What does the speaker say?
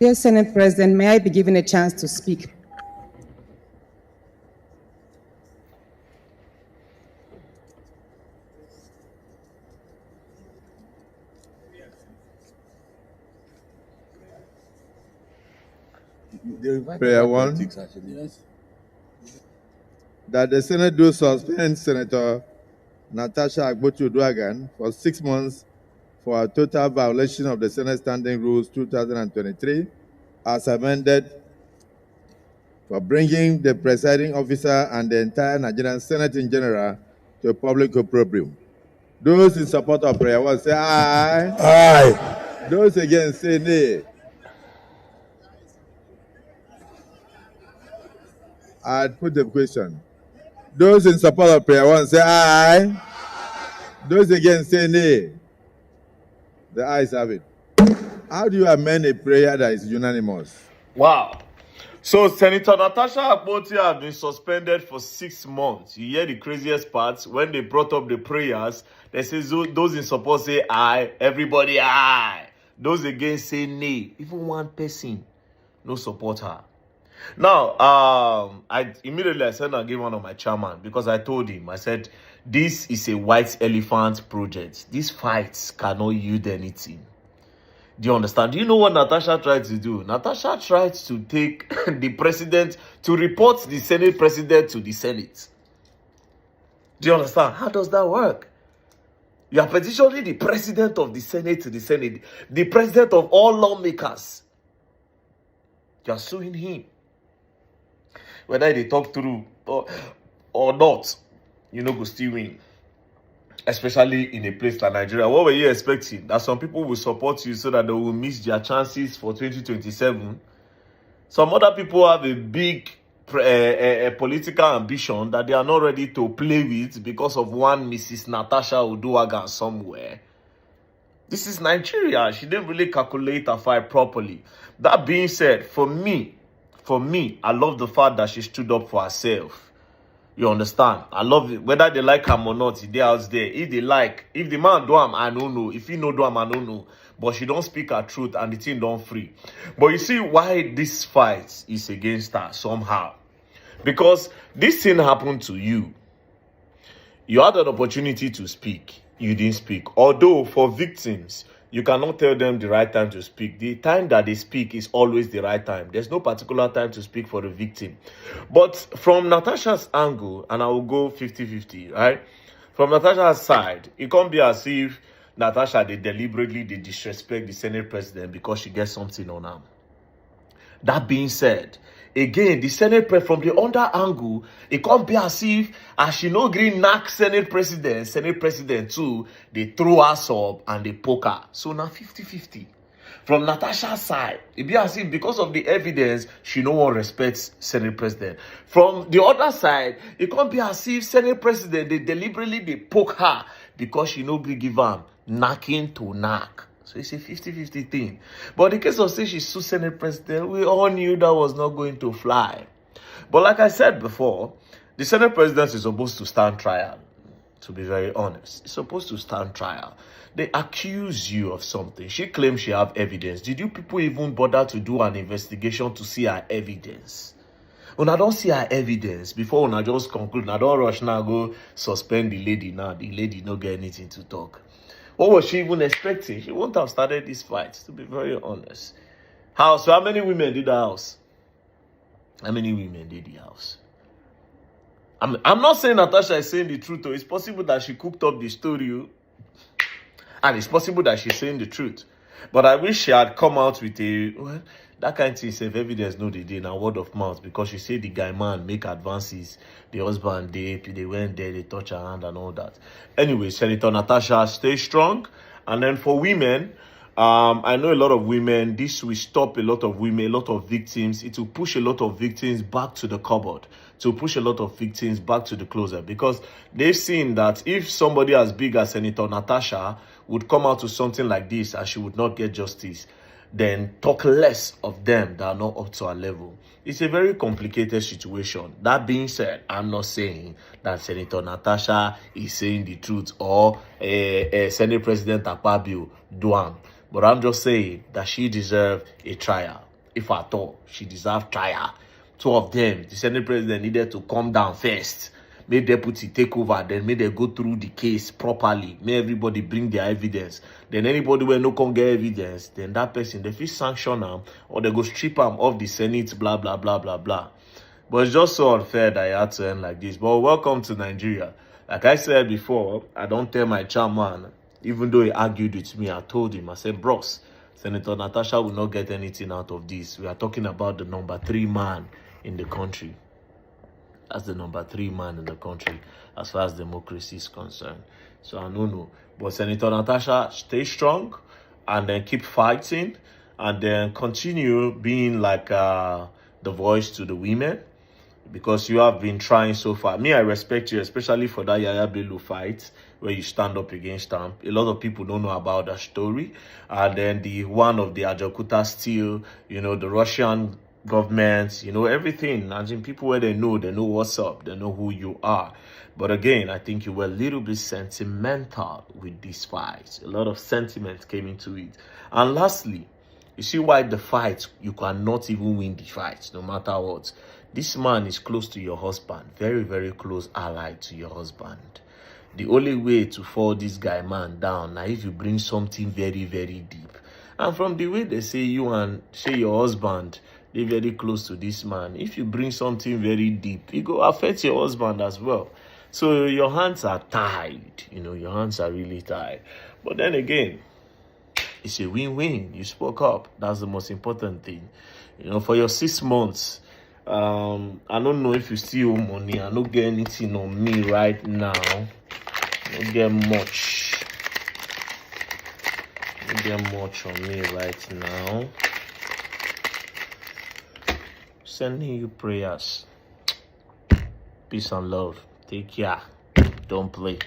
Dear Senate President, may I be given a chance to speak? Prayer one. Yes. That the Senate do suspend Senator Natasha Akpotu-Uduaghan for 6 months for a total violation of the Senate Standing Rules 2023 as amended for bringing the presiding officer and the entire Nigerian Senate in general to public opprobrium. Those in support of prayer one say aye. Aye. Those against say nay. I'd put the question. Those in support of prayer one say aye. Those against say nay. The ayes have it. How do you amend a prayer that is unanimous? Wow. So Senator Natasha Akpoti has been suspended for 6 months. You hear the craziest parts when they brought up the prayers. They say those in support say aye, everybody aye. Those against say nay. Even one person no support her. Now, I sent and gave one of my chairman because I told him, I said, this is a white elephant project. These fights cannot yield anything. Do you understand? Do you know what Natasha tried to do? Natasha tried to take the president to report the Senate president to the Senate. Do you understand? How does that work? You are petitioning the president of the Senate to the Senate, the president of all lawmakers. You are suing him. Whether they talk through or not, you know, go still win. Especially in a place like Nigeria. What were you expecting? That some people will support you so that they will miss their chances for 2027? Some other people have a big political ambition that they are not ready to play with because of one Mrs. Natasha Uduaghan somewhere. This is Nigeria. She didn't really calculate her fight properly. That being said, for me, I love the fact that she stood up for herself. You understand? I love it. Whether they like him or not, they out there. If they like, if the man do him, I don't know. If he no do him, I don't know. But she don't speak her truth and the thing don't free. But you see why this fight is against her somehow. Because this thing happened to you. You had an opportunity to speak. You didn't speak. Although for victims, you cannot tell them the right time to speak. The time that they speak is always the right time. There's no particular time to speak for the victim. But from Natasha's angle, and I will go 50-50, right? From Natasha's side, it can't be as if Natasha, they deliberately disrespect the Senate president because she gets something on her. That being said, again, the Senate from the other angle, it can't be as if as she no green knock Senate president too, they throw us up and they poke her. So now 50-50. From Natasha's side, it be as if because of the evidence, she no one respects Senate president. From the other side, it can't be as if Senate president, they deliberately they poke her because she no be give them knocking to knock. So it's a 50-50 thing. But in the case of say she's Senate president, we all knew that was not going to fly. But like I said before, the Senate president is supposed to stand trial. To be very honest, it's supposed to stand trial. They accuse you of something. She claims she have evidence. Did you people even bother to do an investigation to see her evidence? When I don't see her evidence, before when I just conclude, I don't rush now, go suspend the lady now. The lady don't get anything to talk. What was she even expecting? She wouldn't have started this fight, to be very honest. House, so how many women did the house? How many women did the house? I'm not saying Natasha is saying the truth. It's possible that she cooked up the story. And it's possible that she's saying the truth. But I wish she had come out with that kind of thing, if evidence no they did, a word of mouth, because she said the guy man make advances, the husband they went there, they touch her hand and all that. Anyway, Senator Natasha, stay strong. And then for women, I know a lot of women, this will stop a lot of women, a lot of victims. It will push a lot of victims back to the cupboard, to push a lot of victims back to the closet, because they've seen that if somebody as big as Senator Natasha would come out to something like this and she would not get justice, then talk less of them that are not up to our level. It's a very complicated situation. That being said, I'm not saying that Senator Natasha is saying the truth or Senate President Akpabio do. But I'm just saying that she deserves a trial. if at all, she deserved trial. Two of them, the Senate president needed to calm down first. Make deputy take over, then make them go through the case properly. Make everybody bring their evidence. Then anybody where no can get evidence, then that person, they feel sanction them, or they go strip them off the Senate, blah, blah, blah, blah, blah. But it's just so unfair that it had to end like this. But welcome to Nigeria. Like I said before, I don't tell my chairman, even though he argued with me, I told him, I said, bros, Senator Natasha will not get anything out of this. We are talking about the number 3 man in the country. That's the number 3 man in the country as far as democracy is concerned. So I don't know. But Senator Natasha, stay strong and then keep fighting and then continue being like the voice to the women, because you have been trying so far. Me, I respect you, especially for that Yaya Bello fight where you stand up against them. A lot of people don't know about that story. And then the one of the Ajaokuta steel, you know, the Russian government, you know, everything. As in people where they know what's up, they know who you are. But again, I think you were a little bit sentimental with this fight. A lot of sentiment came into it. And lastly, you see why the fight, you cannot even win the fight, no matter what. This man is close to your husband, very, very close ally to your husband. The only way to fall this guy, man, down, now if you bring something very, very deep. And from the way they say you and say your husband, they're very close to this man. If you bring something very deep, it go affect your husband as well. So your hands are tied, you know, your hands are really tied. But then again, it's a win-win. You spoke up. That's the most important thing. You know, for your 6 months, I don't know if you still owe money. I don't get anything on me right now. I don't get much. I don't get much on me right now. Sending you prayers. Peace and love. Take care. Don't play.